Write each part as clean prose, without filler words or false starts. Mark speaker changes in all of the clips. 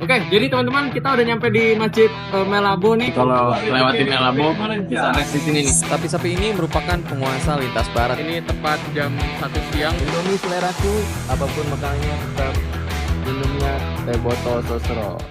Speaker 1: Oke, jadi teman-teman kita udah nyampe di Masjid Melabo nih.
Speaker 2: Kalau lewatin Melabo bisa naik di sini nih.
Speaker 3: Sapi-sapi ini merupakan penguasa lintas barat.
Speaker 1: Ini tepat jam 1 siang.
Speaker 3: Indomie seleraku, apapun makanannya tetap minumnya teh botol sosro.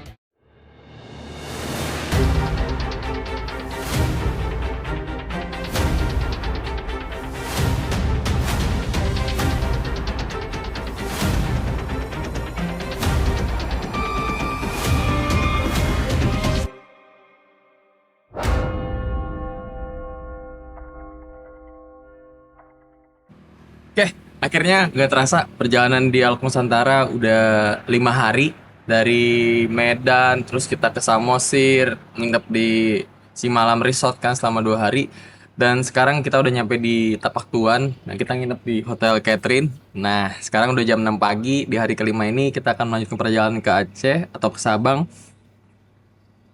Speaker 2: Oke, akhirnya nggak terasa perjalanan di Alok Nusantara udah 5 hari dari Medan, terus kita ke Samosir, nginep di Simalam Resort kan selama 2 hari, dan sekarang kita udah nyampe di Tapak Tuan. Nah, kita nginep di Hotel Catherine. Nah, sekarang udah jam 6 pagi. Di hari kelima ini kita akan melanjutkan perjalanan ke Aceh atau ke Sabang.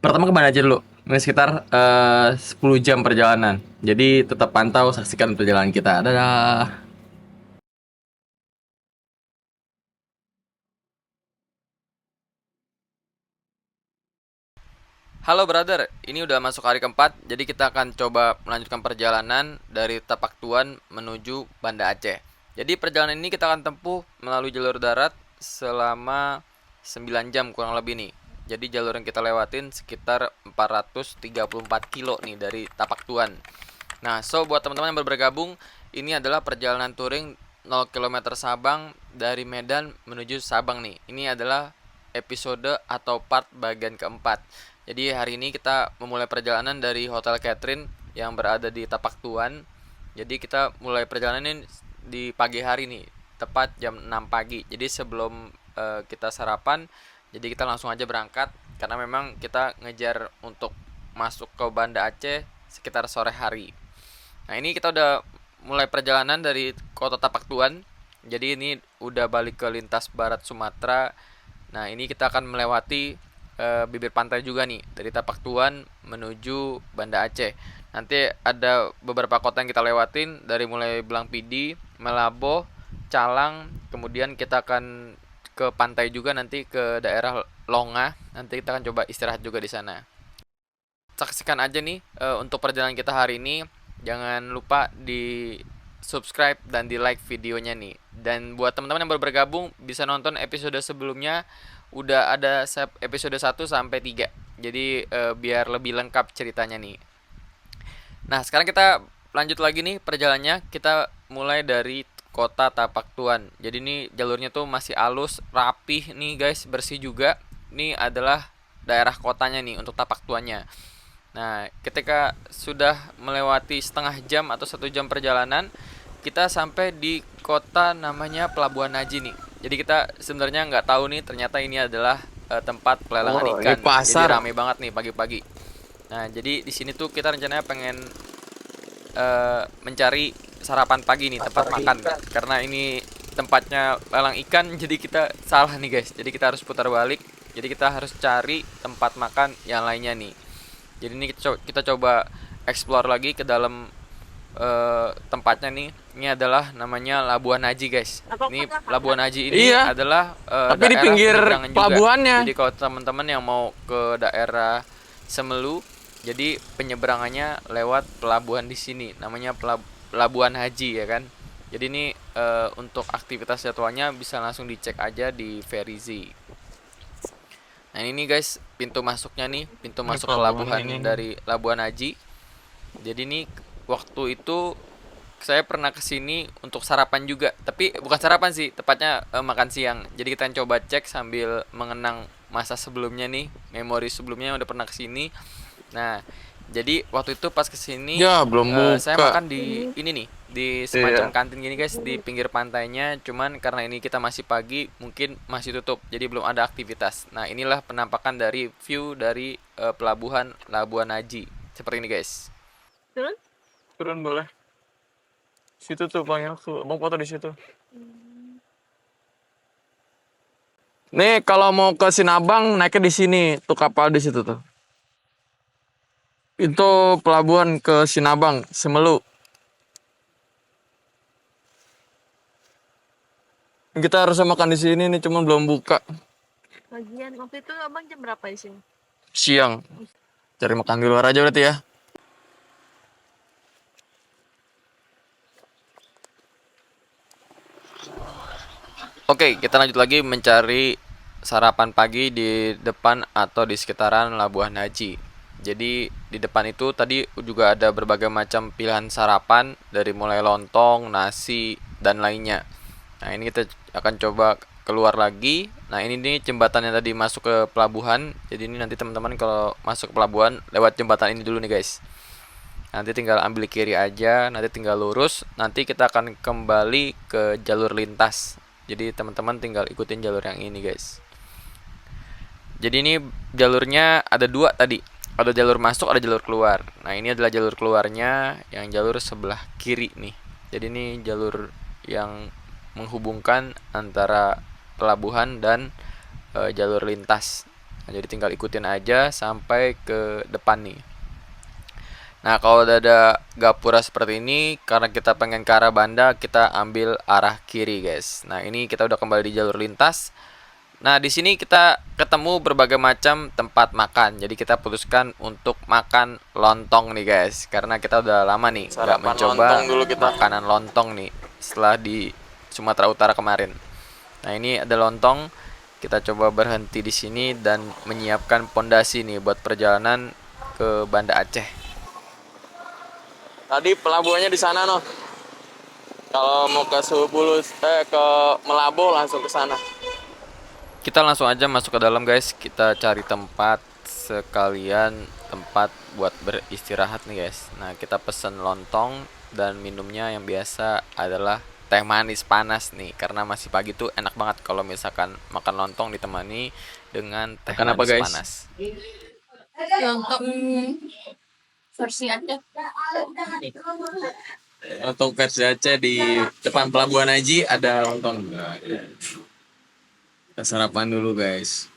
Speaker 2: Pertama ke mana aja dulu? Ini sekitar 10 jam perjalanan. Jadi tetap pantau, saksikan perjalanan kita. Dadah.
Speaker 3: Halo brother, ini udah masuk hari keempat, jadi kita akan coba melanjutkan perjalanan dari Tapak Tuan menuju Banda Aceh. Jadi perjalanan ini kita akan tempuh melalui jalur darat selama 9 jam kurang lebih nih. Jadi jalur yang kita lewatin sekitar 434 kilo nih dari Tapak Tuan. Nah, so buat teman-teman yang baru bergabung, ini adalah perjalanan touring 0 km Sabang dari Medan menuju Sabang nih. Ini adalah episode atau part bagian keempat. Jadi hari ini kita memulai perjalanan dari Hotel Catherine yang berada di Tapak Tuan. Jadi kita mulai perjalanan ini di pagi hari nih, tepat jam 6 pagi. Jadi sebelum kita sarapan, jadi kita langsung aja berangkat karena memang kita ngejar untuk masuk ke Banda Aceh sekitar sore hari. Nah, ini kita udah mulai perjalanan dari kota Tapak Tuan. Jadi ini udah balik ke lintas barat Sumatera. Nah, ini kita akan melewati bibir pantai juga nih dari Tapak Tuan menuju Banda Aceh. Nanti ada beberapa kota yang kita lewatin dari mulai Belangpidi, Melabo, Calang, kemudian kita akan ke pantai juga nanti ke daerah Longa. Nanti kita akan coba istirahat juga di sana. Saksikan aja nih untuk perjalanan kita hari ini. Jangan lupa di subscribe dan di like videonya nih. Dan buat teman-teman yang baru bergabung bisa nonton episode sebelumnya, udah ada episode 1 sampai 3. Jadi biar lebih lengkap ceritanya nih. Nah, sekarang kita lanjut lagi nih perjalanannya. Kita mulai dari kota Tapak Tuan. Jadi ini jalurnya tuh masih halus, rapih nih guys, bersih juga. Ini adalah daerah kotanya nih untuk Tapak Tuannya. Nah, ketika sudah melewati setengah jam atau 1 jam perjalanan, kita sampai di kota namanya Pelabuhan Haji nih. Jadi kita sebenarnya nggak tahu nih, ternyata ini adalah tempat pelelangan ikan. Jadi rame banget nih pagi-pagi. Nah, jadi di sini tuh kita rencananya pengen mencari sarapan pagi nih, tempat makan. Karena ini tempatnya lelang ikan, jadi kita salah nih guys. Jadi kita harus putar balik. Jadi kita harus cari tempat makan yang lainnya nih. Jadi ini kita coba explore lagi ke dalam tempatnya nih. Ini adalah namanya Labuan Haji guys. Ini Labuan Haji ini adalah
Speaker 2: Tapi di pinggir pelabuhannya.
Speaker 3: Jadi kalau teman-teman yang mau ke daerah Semelu, jadi penyeberangannya lewat pelabuhan di sini. Namanya Pelabuhan Haji ya kan. Jadi ini untuk aktivitas jadwalnya bisa langsung dicek aja di Verizi. Nah, ini guys pintu masuknya nih, pintu masuk pelabuhan dari Labuan Haji. Jadi ini waktu itu saya pernah kesini untuk sarapan juga, tapi bukan sarapan sih, tepatnya makan siang. Jadi kita coba cek sambil mengenang masa sebelumnya nih, memori sebelumnya yang udah pernah kesini. Nah, jadi waktu itu pas kesini
Speaker 2: Ya, belum buka.
Speaker 3: saya makan di ini nih, di semacam kantin gini guys, di pinggir pantainya. Cuman karena ini kita masih pagi, mungkin masih tutup, jadi belum ada aktivitas. Nah, inilah penampakan dari view dari pelabuhan Labuan Haji seperti ini guys.
Speaker 1: Turun boleh. Situ tuh paling aku mau foto di situ.
Speaker 2: Nih kalau mau ke Sinabang naiknya di sini, tuh kapal di situ tuh. Itu pelabuhan ke Sinabang, Semelu. Kita harusnya makan di sini nih, cuma belum buka.
Speaker 4: Lagian waktu itu abang jam berapa di sini?
Speaker 1: Siang. Cari makan di luar aja berarti ya.
Speaker 3: Oke, kita lanjut lagi mencari sarapan pagi di depan atau di sekitaran Labuan Haji. Jadi di depan itu tadi juga ada berbagai macam pilihan sarapan dari mulai lontong, nasi, dan lainnya. Nah, ini kita akan coba keluar lagi. Nah, ini nih jembatan yang tadi masuk ke pelabuhan. Jadi ini nanti teman-teman kalau masuk ke pelabuhan lewat jembatan ini dulu nih, guys. Nanti tinggal ambil kiri aja, nanti tinggal lurus, nanti kita akan kembali ke jalur lintas. Jadi teman-teman tinggal ikutin jalur yang ini, guys. Jadi ini jalurnya ada dua tadi. Ada jalur masuk, ada jalur keluar. Nah, ini adalah jalur keluarnya yang jalur sebelah kiri nih. Jadi ini jalur yang menghubungkan antara pelabuhan dan jalur lintas. Nah, jadi tinggal ikutin aja sampai ke depan nih. Nah, kalau udah ada gapura seperti ini, karena kita pengen ke arah Banda, kita ambil arah kiri, guys. Nah, ini kita udah kembali di jalur lintas. Nah, di sini kita ketemu berbagai macam tempat makan. Jadi kita putuskan untuk makan lontong nih, guys. Karena kita udah lama nih nggak
Speaker 1: Sarapan
Speaker 3: mencoba
Speaker 1: lontong dulu kita.
Speaker 3: makanan lontong nih setelah di Sumatera Utara kemarin. Nah, ini ada lontong. Kita coba berhenti di sini dan menyiapkan pondasi nih buat perjalanan ke Banda Aceh.
Speaker 1: Tadi pelabuhannya di sana, noh. Kalau mau ke Subulus, ke Melabo langsung ke sana.
Speaker 3: Kita langsung aja masuk ke dalam, guys. Kita cari tempat sekalian tempat buat beristirahat nih, guys. Nah, kita pesen lontong dan minumnya yang biasa adalah teh manis panas nih, karena masih pagi tuh enak banget kalau misalkan makan lontong ditemani dengan teh
Speaker 1: Makan apa,
Speaker 3: manis
Speaker 1: guys?
Speaker 3: panas.
Speaker 4: Lontong versi Aceh.
Speaker 2: Lontong versi Aceh di depan Pelabuhan Haji ada lontong. Kita sarapan dulu, guys.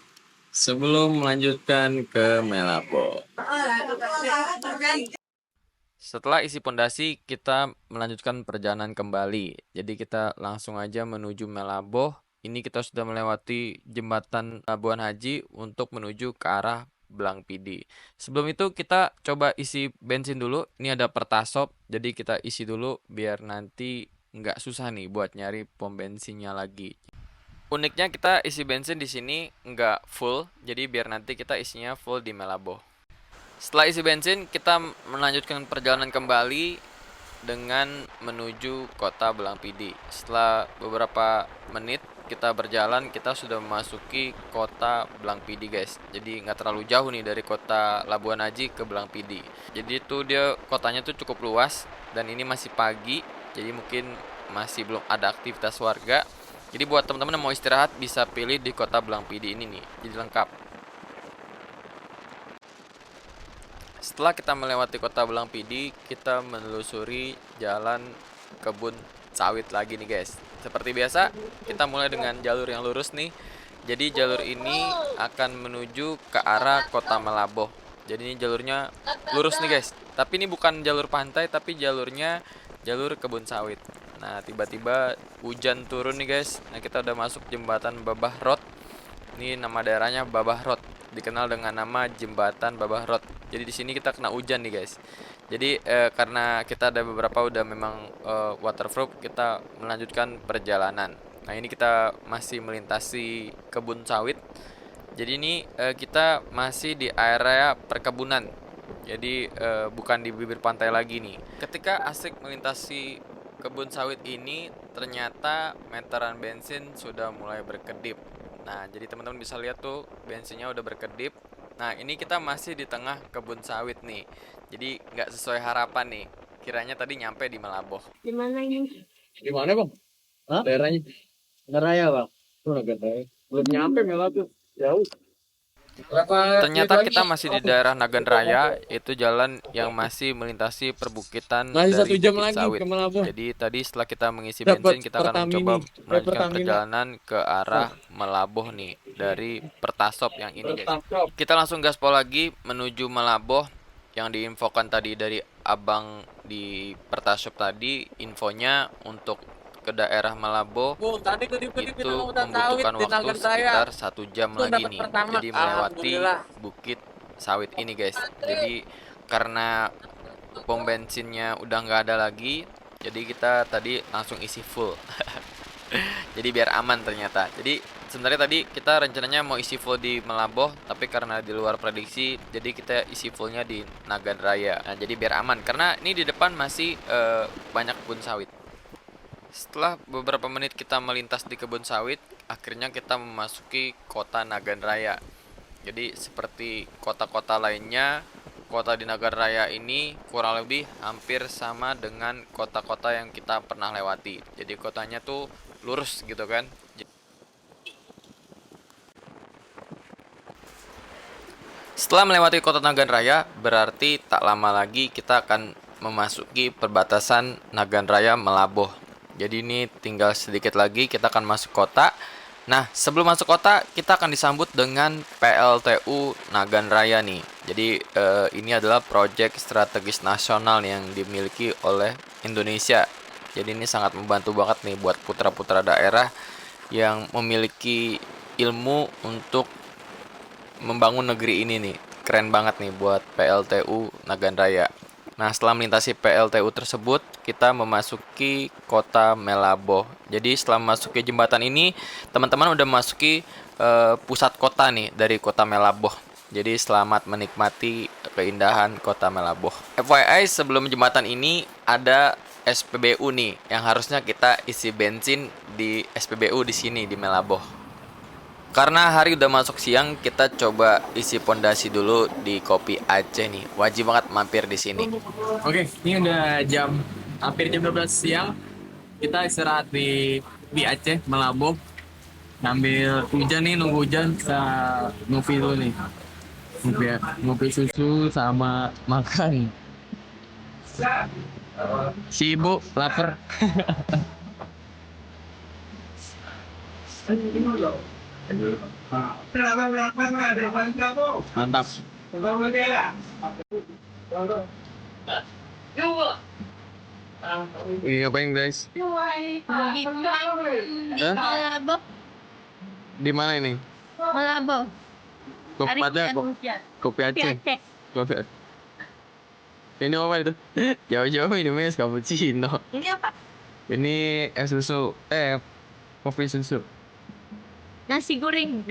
Speaker 2: Sebelum melanjutkan ke Melabo.
Speaker 3: Setelah isi pondasi, kita melanjutkan perjalanan kembali. Jadi kita langsung aja menuju Melaboh. Ini kita sudah melewati jembatan Labuan Haji untuk menuju ke arah Belang Pidi. Sebelum itu kita coba isi bensin dulu. Ini ada Pertasop, jadi kita isi dulu biar nanti nggak susah nih buat nyari pom bensinnya lagi. Uniknya kita isi bensin di sini nggak full, jadi biar nanti kita isinya full di Melaboh. Setelah isi bensin, kita melanjutkan perjalanan kembali dengan menuju kota Belang Pidi. Setelah beberapa menit kita berjalan, kita sudah memasuki kota Belang Pidi, guys. Jadi nggak terlalu jauh nih dari kota Labuan Haji ke Belang Pidi. Jadi itu dia kotanya tuh cukup luas dan ini masih pagi, jadi mungkin masih belum ada aktivitas warga. Jadi buat teman-teman yang mau istirahat bisa pilih di kota Belang Pidi ini nih, jadi lengkap. Setelah kita melewati kota Belang Pidi, kita menelusuri jalan kebun sawit lagi nih, guys. Seperti biasa, kita mulai dengan jalur yang lurus nih. Jadi jalur ini akan menuju ke arah kota Melaboh. Jadi ini jalurnya lurus nih, guys. Tapi ini bukan jalur pantai, tapi jalurnya jalur kebun sawit. Nah, tiba-tiba hujan turun nih, guys. Nah, kita udah masuk jembatan Babah Rot. Ini nama daerahnya Babah Rot, dikenal dengan nama Jembatan Babah Rot. Jadi di sini kita kena hujan nih, guys. Jadi karena kita ada beberapa udah memang waterproof, kita melanjutkan perjalanan. Nah, ini kita masih melintasi kebun sawit. Jadi ini kita masih di area perkebunan. Jadi bukan di bibir pantai lagi nih. Ketika asik melintasi kebun sawit ini, ternyata meteran bensin sudah mulai berkedip. Nah, jadi teman-teman bisa lihat tuh bensinnya udah berkedip. Nah, ini kita masih di tengah kebun sawit nih. Jadi nggak sesuai harapan nih. Kiranya tadi nyampe di Melaboh.
Speaker 4: Di mana ini?
Speaker 1: Di mana, Bang?
Speaker 5: Hah?
Speaker 1: Daerahnya?
Speaker 5: Raya bang.
Speaker 1: Tuh, Nagan. Belum nyampe Melabo. Jauh.
Speaker 3: Ternyata kita masih di daerah Nagan Raya, itu jalan yang masih melintasi perbukitan
Speaker 2: Masih
Speaker 3: dari
Speaker 2: 1 jam
Speaker 3: Bukit
Speaker 2: lagi
Speaker 3: Sawit.
Speaker 2: ke Melabo.
Speaker 3: Jadi tadi setelah kita mengisi
Speaker 2: Dapat
Speaker 3: bensin, kita akan
Speaker 2: Pertamini.
Speaker 3: mencoba melanjutkan
Speaker 2: Pertamina.
Speaker 3: perjalanan ke arah Melaboh nih dari Pertasop yang ini, guys. Kita langsung gaspol lagi menuju Melaboh. Yang diinfokan tadi dari abang di Pertasop tadi, infonya untuk ke daerah Malabo
Speaker 2: Bu, tadi kedip-kedip
Speaker 3: itu
Speaker 2: hutan sawit
Speaker 3: membutuhkan
Speaker 2: di
Speaker 3: waktu
Speaker 2: Nagan Raya.
Speaker 3: sekitar 1 jam
Speaker 2: Itu
Speaker 3: lagi
Speaker 2: dapat
Speaker 3: nih.
Speaker 2: pertama.
Speaker 3: Jadi melewati
Speaker 2: Alhamdulillah.
Speaker 3: bukit sawit ini guys. Jadi karena pom bensinnya udah nggak ada lagi, jadi kita tadi langsung isi full. Jadi biar aman ternyata. Jadi sebenarnya tadi kita rencananya mau isi full di Melaboh, tapi karena di luar prediksi, jadi kita isi fullnya di Nagan Raya. Nah, jadi biar aman karena ini di depan masih banyak kebun sawit. Setelah beberapa menit kita melintas di kebun sawit, akhirnya kita memasuki kota Nagan Raya. Jadi seperti kota-kota lainnya, kota di Nagan Raya ini kurang lebih hampir sama dengan kota-kota yang kita pernah lewati. Jadi kotanya tuh lurus gitu kan. Setelah melewati kota Nagan Raya, berarti tak lama lagi kita akan memasuki perbatasan Nagan Raya Melaboh. Jadi ini tinggal sedikit lagi kita akan masuk kota. Nah, sebelum masuk kota, kita akan disambut dengan PLTU Nagan Raya nih. Jadi ini adalah proyek strategis nasional yang dimiliki oleh Indonesia. Jadi ini sangat membantu banget nih buat putra-putra daerah yang memiliki ilmu untuk membangun negeri ini nih. Keren banget nih buat PLTU Nagan Raya. Nah, setelah melintasi PLTU tersebut, kita memasuki kota Melaboh. Jadi setelah memasuki jembatan ini, teman-teman udah memasuki pusat kota nih dari kota Melaboh. Jadi selamat menikmati keindahan kota Melaboh. FYI, sebelum jembatan ini ada SPBU nih yang harusnya kita isi bensin di SPBU di sini di Melaboh. Karena hari udah masuk siang, kita coba isi pondasi dulu di Kopi Aceh nih. Wajib banget mampir di sini.
Speaker 2: Oke, ini udah hampir jam 12 siang. Kita istirahat di Aceh, Melaboh. Ngambil hujan nih, nunggu hujan bisa ngopi dulu nih. Ngopi susu sama makan. Si ibu lapar. Mantap. Ini ngapain guys?
Speaker 4: Malabo.
Speaker 2: Di mana ini?
Speaker 4: Malabo.
Speaker 2: Kopi Aceh. Kopi Aceh. Kopi Aceh. Ini apa itu? Jauh-jauh ini mes cappuccino.
Speaker 4: Ini apa?
Speaker 2: Ini es susu. Kopi susu.
Speaker 4: Nasi goreng.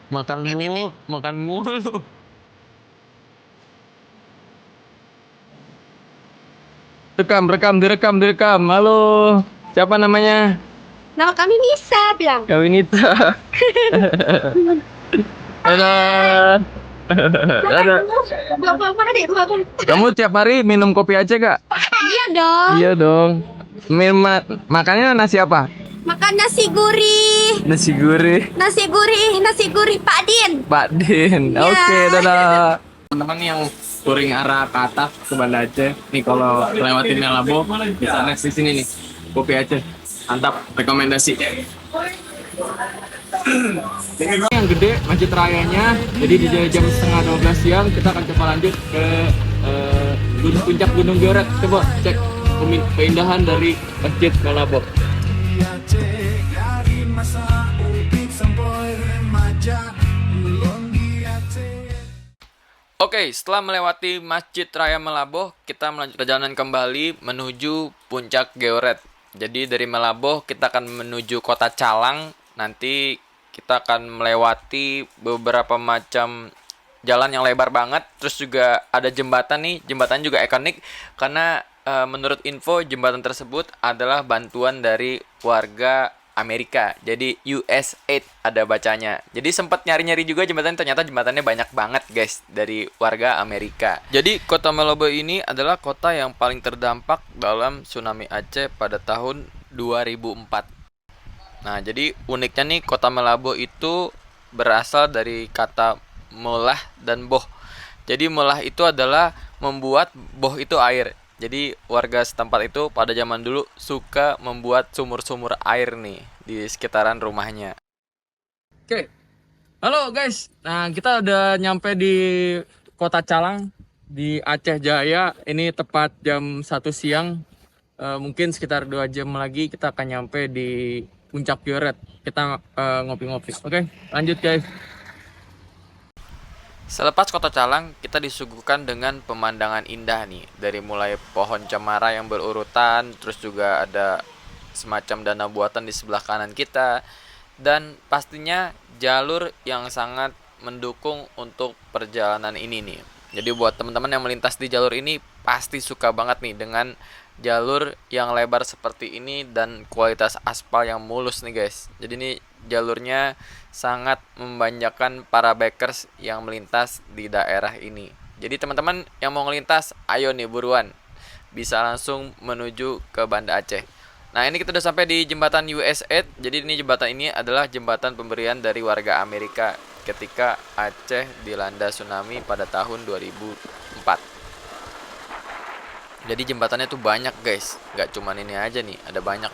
Speaker 2: Makan mulu. Direkam. Halo. Siapa namanya?
Speaker 4: Nama kami Nisa bilang.
Speaker 2: Kawinita. Dadah. Dadah.
Speaker 4: Bapak adik makan.
Speaker 2: Kamu tiap hari minum kopi Aceh gak?
Speaker 4: Iya dong.
Speaker 2: Iya dong. Makannya nasi apa?
Speaker 4: Makan nasi gurih.
Speaker 2: Nasi gurih.
Speaker 4: Nasi gurih Pak Din.
Speaker 2: Pak Din.
Speaker 4: Iya.
Speaker 2: Oke, dadah. Teman-teman yang touring arah ke atas ke Banda Aceh, nih kalau lewatin Melaboh bisa nes di sini nih. Kopi Aceh. Mantap, rekomendasi. Ini yang gede Masjid Rayanya. Jadi di jam setengah 12 siang kita akan coba lanjut ke puncak Gunung Georet. Coba cek keindahan dari Masjid Melaboh.
Speaker 3: Oke, setelah melewati Masjid Raya Melaboh, kita melanjutkan perjalanan kembali menuju puncak Georet. Jadi dari Melaboh kita akan menuju kota Calang. Nanti kita akan melewati beberapa macam jalan yang lebar banget. Terus juga ada jembatan nih. Jembatan juga ikonik karena menurut info jembatan tersebut adalah bantuan dari warga Amerika. Jadi USAID ada bacanya. Jadi sempat nyari-nyari juga jembatan, ternyata jembatannya banyak banget guys dari warga Amerika. Jadi kota Melaboh ini adalah kota yang paling terdampak dalam tsunami Aceh pada tahun 2004. Nah, jadi uniknya nih kota Melaboh itu berasal dari kata melah dan boh. Jadi melah itu adalah membuat, boh itu air. Jadi warga setempat itu pada zaman dulu suka membuat sumur-sumur air nih di sekitaran rumahnya.
Speaker 2: Oke. Halo guys. Nah, kita udah nyampe di Kota Calang di Aceh Jaya. Ini tepat jam 1 siang. Mungkin sekitar 2 jam lagi kita akan nyampe di Puncak Gioret. Kita ngopi-ngopi. Oke, lanjut guys.
Speaker 3: Selepas Kota Calang, kita disuguhkan dengan pemandangan indah nih. Dari mulai pohon cemara yang berurutan, terus juga ada semacam danau buatan di sebelah kanan kita. Dan pastinya jalur yang sangat mendukung untuk perjalanan ini nih. Jadi buat teman-teman yang melintas di jalur ini pasti suka banget nih dengan jalur yang lebar seperti ini dan kualitas aspal yang mulus nih guys. Jadi ini jalurnya sangat membanjakan para bikers yang melintas di daerah ini. Jadi teman-teman yang mau melintas, ayo nih buruan. Bisa langsung menuju ke Banda Aceh. Nah, ini kita udah sampai di jembatan US8. Jadi ini jembatan ini adalah jembatan pemberian dari warga Amerika ketika Aceh dilanda tsunami pada tahun 2004. Jadi jembatannya tuh banyak guys, nggak cuman ini aja nih, ada banyak.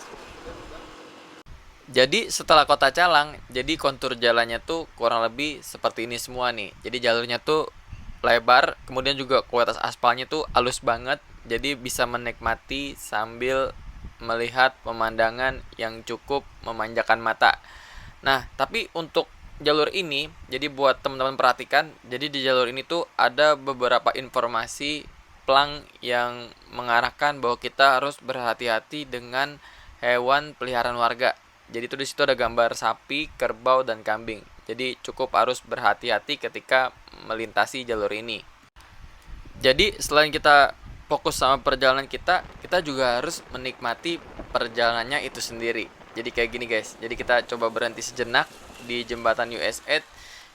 Speaker 3: Jadi setelah Kota Calang, jadi kontur jalannya tuh kurang lebih seperti ini semua nih. Jadi jalurnya tuh lebar, kemudian juga kualitas aspalnya tuh halus banget. Jadi bisa menikmati sambil melihat pemandangan yang cukup memanjakan mata. Nah, tapi untuk jalur ini, jadi buat teman-teman perhatikan, jadi di jalur ini tuh ada beberapa informasi plang yang mengarahkan bahwa kita harus berhati-hati dengan hewan peliharaan warga. Jadi itu di situ ada gambar sapi, kerbau, dan kambing. Jadi cukup harus berhati-hati ketika melintasi jalur ini. Jadi selain kita fokus sama perjalanan kita juga harus menikmati perjalanannya itu sendiri. Jadi kayak gini guys. Jadi kita coba berhenti sejenak di jembatan US8.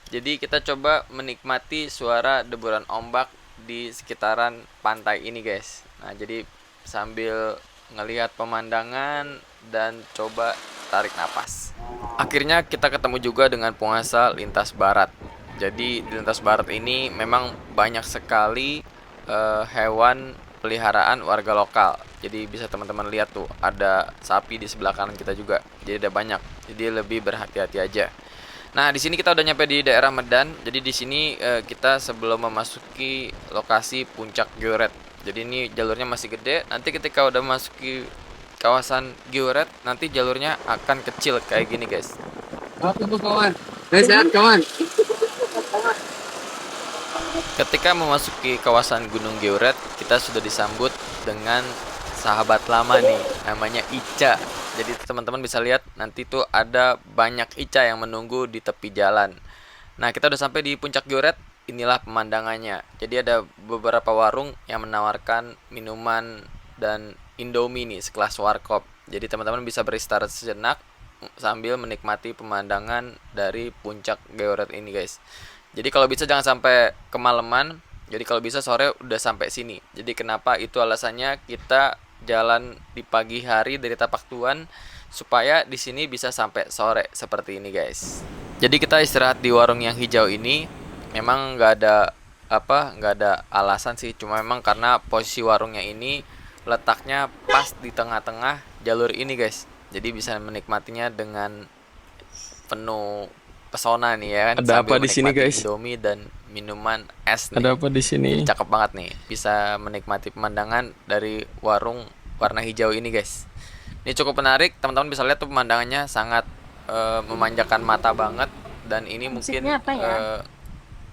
Speaker 3: Jadi kita coba menikmati suara deburan ombak di sekitaran pantai ini guys. Nah, jadi sambil ngelihat pemandangan dan coba tarik napas. Akhirnya kita ketemu juga dengan penguasa lintas barat. Jadi di lintas barat ini memang banyak sekali hewan peliharaan warga lokal. Jadi bisa teman-teman lihat tuh ada sapi di sebelah kanan kita juga. Jadi ada banyak. Jadi lebih berhati-hati aja. Nah, di sini kita udah nyampe di daerah Medan. Jadi di sini kita sebelum memasuki lokasi Puncak Gioret. Jadi ini jalurnya masih gede. Nanti ketika udah masuki kawasan Gioret, nanti jalurnya akan kecil kayak gini, guys.
Speaker 2: Apa kawan? Sehat kawan.
Speaker 3: Ketika memasuki kawasan Gunung Gioret, kita sudah disambut dengan sahabat lama nih, namanya Ica. Jadi teman-teman bisa lihat nanti tuh ada banyak Ica yang menunggu di tepi jalan. Nah, kita udah sampai di Puncak Gioret. Inilah pemandangannya. Jadi ada beberapa warung yang menawarkan minuman dan Indomie nih sekelas warkop. Jadi teman-teman bisa beristirahat sejenak sambil menikmati pemandangan dari Puncak Gioret ini guys. Jadi kalau bisa jangan sampai kemalaman. Jadi kalau bisa sore udah sampai sini. Jadi kenapa itu alasannya kita jalan di pagi hari dari Tapak Tuan supaya di sini bisa sampai sore seperti ini guys. Jadi kita istirahat di warung yang hijau ini. Memang nggak ada alasan sih, cuma memang karena posisi warungnya ini letaknya pas di tengah-tengah jalur ini guys. Jadi bisa menikmatinya dengan penuh pesona nih ya kan.
Speaker 2: Ada apa di sini guys?
Speaker 3: Indomie dan minuman es nih.
Speaker 2: Ada apa di sini?
Speaker 3: Jadi cakep banget nih. Bisa menikmati pemandangan dari warung warna hijau ini guys. Ini cukup menarik, teman-teman bisa lihat tuh pemandangannya sangat memanjakan mata banget. Dan ini mungkin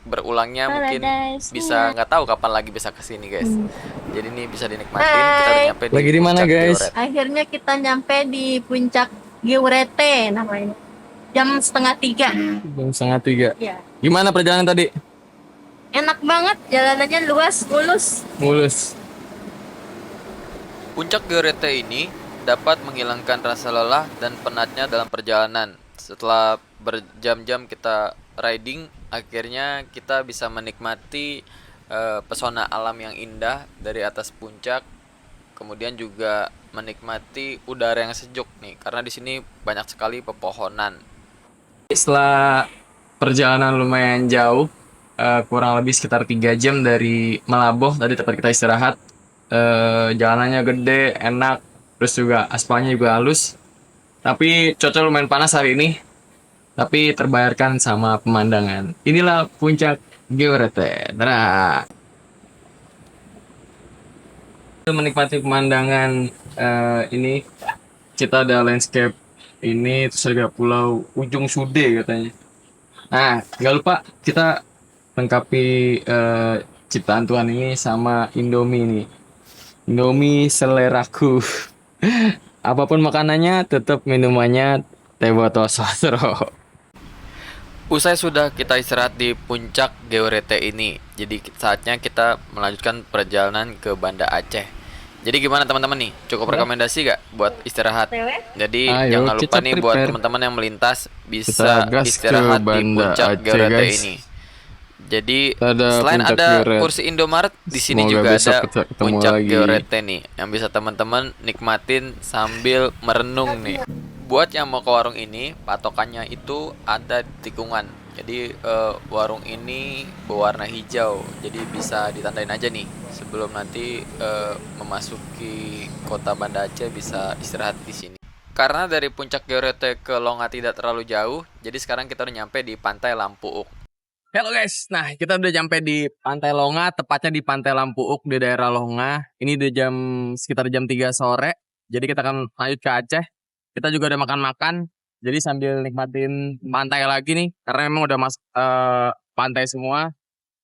Speaker 3: berulangnya mungkin bisa nggak tahu kapan lagi bisa kesini guys. Jadi ini bisa dinikmatin. Kita udah nyampe
Speaker 2: Lagi di mana,
Speaker 3: Puncak
Speaker 2: guys?
Speaker 3: Gioret.
Speaker 4: Akhirnya kita nyampe di Puncak Giorete namanya. Jam 2:30.
Speaker 2: Jam 2:30.
Speaker 4: Ya.
Speaker 2: Gimana perjalanan tadi?
Speaker 4: Enak banget, jalanannya luas, mulus.
Speaker 2: Mulus.
Speaker 3: Puncak Gioret ini dapat menghilangkan rasa lelah dan penatnya dalam perjalanan. Setelah berjam-jam kita riding, akhirnya kita bisa menikmati pesona alam yang indah dari atas puncak. Kemudian juga menikmati udara yang sejuk nih, karena di sini banyak sekali pepohonan.
Speaker 2: Setelah perjalanan lumayan jauh, kurang lebih sekitar 3 jam dari Melaboh tadi tempat kita istirahat. Jalanannya gede, enak, terus juga aspalnya juga halus. Tapi cuaca lumayan panas hari ini. Tapi terbayarkan sama pemandangan. Inilah Puncak Gioret. Menikmati pemandangan ini kita ada landscape ini, terus ada pulau Ujung Sude katanya. Nah, nggak lupa kita lengkapi ciptaan Tuhan ini sama Indomie nih. Indomie seleraku. Apapun makanannya, tetap minumannya teh botol sotro.
Speaker 3: Usai sudah kita istirahat di puncak Georete ini, jadi saatnya kita melanjutkan perjalanan ke Banda Aceh. Jadi gimana teman-teman nih? Cukup rekomendasi gak buat istirahat? Jadi
Speaker 2: Ayo,
Speaker 3: jangan lupa
Speaker 2: kita
Speaker 3: nih buat
Speaker 2: prepare.
Speaker 3: teman-teman yang melintas
Speaker 2: Kita
Speaker 3: bisa
Speaker 2: gas ke
Speaker 3: istirahat di
Speaker 2: Banda
Speaker 3: puncak
Speaker 2: Aceh,
Speaker 3: Georete
Speaker 2: guys.
Speaker 3: ini. Jadi
Speaker 2: Ada
Speaker 3: selain
Speaker 2: puncak
Speaker 3: ada
Speaker 2: Georet.
Speaker 3: kursi Indomaret, di sini
Speaker 2: Semoga
Speaker 3: juga
Speaker 2: besok
Speaker 3: ada
Speaker 2: ketemu
Speaker 3: puncak
Speaker 2: lagi.
Speaker 3: Georete nih yang bisa teman-teman nikmatin sambil merenung nih. Buat yang mau ke warung ini, patokannya itu ada di tikungan. Jadi warung ini berwarna hijau, jadi bisa ditandain aja nih sebelum nanti memasuki kota Banda Aceh bisa istirahat di sini. Karena dari puncak Georete ke Longa tidak terlalu jauh, jadi sekarang kita udah nyampe di Pantai Lampuuk.
Speaker 2: Halo guys, nah kita udah sampai di Pantai Longa, tepatnya di Pantai Lampuuk di daerah Longa. Ini udah sekitar jam 3 sore, jadi kita akan lanjut ke Aceh. Kita juga udah makan-makan, jadi sambil nikmatin pantai lagi nih, karena memang udah masuk pantai semua.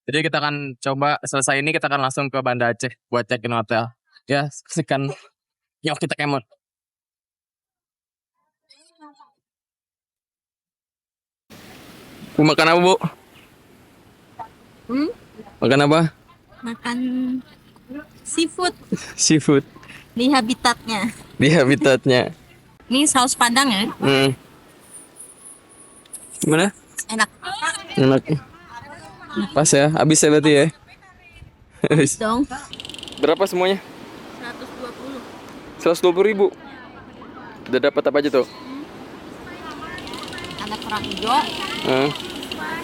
Speaker 2: Jadi kita akan coba selesai ini kita akan langsung ke Banda Aceh buat check-in hotel. Ya, saksikan. Yuk kita kemot. Bu, makan apa, Bu? Makan apa?
Speaker 4: Makan seafood
Speaker 2: Seafood
Speaker 4: di habitatnya.
Speaker 2: di habitatnya.
Speaker 4: Ini saus padang ya,
Speaker 2: Gimana?
Speaker 4: enak
Speaker 2: Enak. Pas ya, habis ya berarti ya.
Speaker 4: dong.
Speaker 1: Berapa semuanya?
Speaker 4: 120.
Speaker 1: 120.000. Udah dapat apa aja tuh?
Speaker 4: Ada kerang hijau,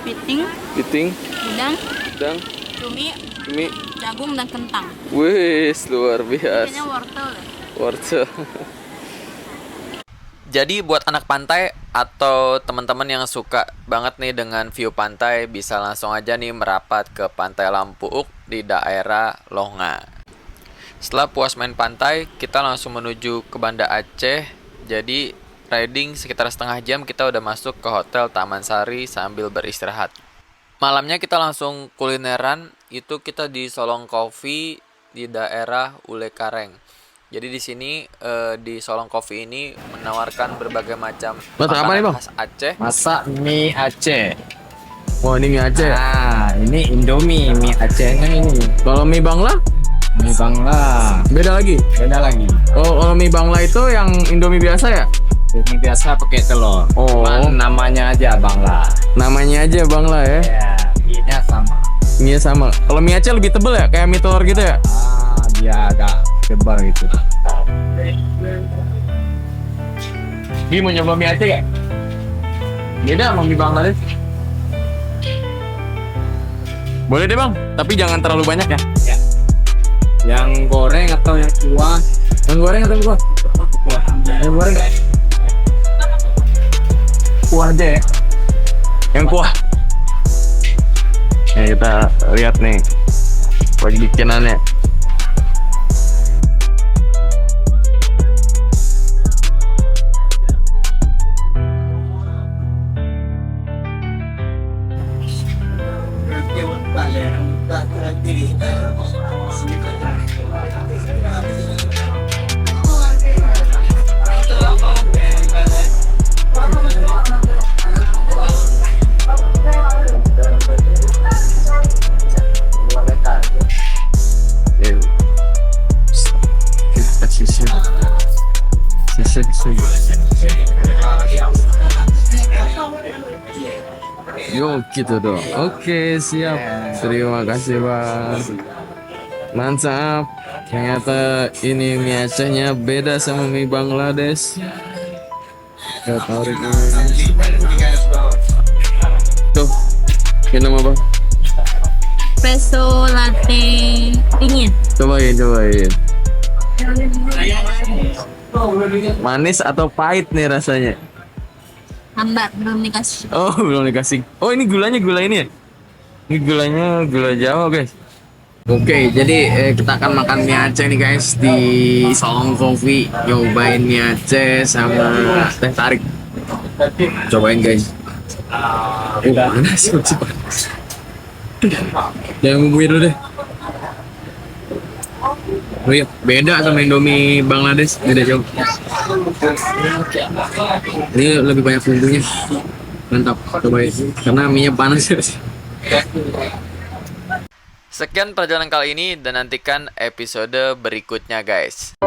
Speaker 4: piting,
Speaker 1: Piting,
Speaker 4: udang,
Speaker 1: udang,
Speaker 4: cumi,
Speaker 1: mie.
Speaker 4: jagung dan kentang.
Speaker 1: Wih, luar
Speaker 4: Kayaknya
Speaker 1: biasa.
Speaker 4: wortel ya.
Speaker 1: Wortel.
Speaker 3: Jadi buat anak pantai atau teman-teman yang suka banget nih dengan view pantai, bisa langsung aja nih merapat ke Pantai Lampuuk di daerah Longa. Setelah puas main pantai, kita langsung menuju ke Banda Aceh. Jadi riding sekitar setengah jam kita udah masuk ke Hotel Taman Sari sambil beristirahat. Malamnya kita langsung kulineran, itu kita di Solong Coffee di daerah Ule Kareng. Jadi di sini di Solong Coffee ini menawarkan berbagai macam
Speaker 2: Masak apa nih, Bang?
Speaker 3: khas Aceh.
Speaker 5: Masak mie Aceh.
Speaker 2: Wah, ini mie Aceh.
Speaker 5: Ah, ini Indomie mie Acehnya ini.
Speaker 2: Kalau mie Bangla
Speaker 5: Mie Bangla.
Speaker 2: beda lagi.
Speaker 5: Beda lagi.
Speaker 2: Oh, kalau mie Bangla itu yang Indomie biasa ya?
Speaker 5: Mie biasa pakai telur.
Speaker 2: Oh.
Speaker 5: Cuman namanya aja Bangla.
Speaker 2: Namanya aja Bangla ya.
Speaker 5: Ya, mie-nya sama.
Speaker 2: Mie sama. Kalau mie Aceh lebih tebel ya, kayak mie telur gitu ya?
Speaker 5: Ah, dia agak tebal gitu.
Speaker 2: Bi mau nyoba mie Aceh ya? Beda sama mie Bangladesh. Boleh deh bang, tapi jangan terlalu banyak ya.
Speaker 5: Yang goreng atau yang kuah?
Speaker 2: Yang goreng atau kuah? Yang goreng nggak? Kuah aja ya. Yang kuah. Ya kita lihat nih bagi bikinannya. Yuk gitu dong. Oke siap. Terima kasih bang. Mantap. Ternyata ini mie Acehnya beda sama mie Bangladesh. Gak tarik. Tuh. Minum apa?
Speaker 4: Espresso latte dingin.
Speaker 2: Cobain. Manis atau pahit nih rasanya?
Speaker 4: Hambar belum dikasih.
Speaker 2: Oh, belum dikasih. Oh, ini gulanya gula ini ya? Ini gulanya gula Jawa, guys. Oke, jadi kita akan makan mie Aceh nih guys di Salon Coffee. Nyobain mie Aceh sama teh tarik. Cobain guys. Panas, masih panas. Jangan bumbuin dulu deh. Oh iya, beda sama Indomie Bangladesh, beda jauh. Ini lebih banyak bumbunya. Mantap, cobain. Karena mie-nya panas ya.
Speaker 3: Sekian perjalanan kali ini dan nantikan episode berikutnya guys.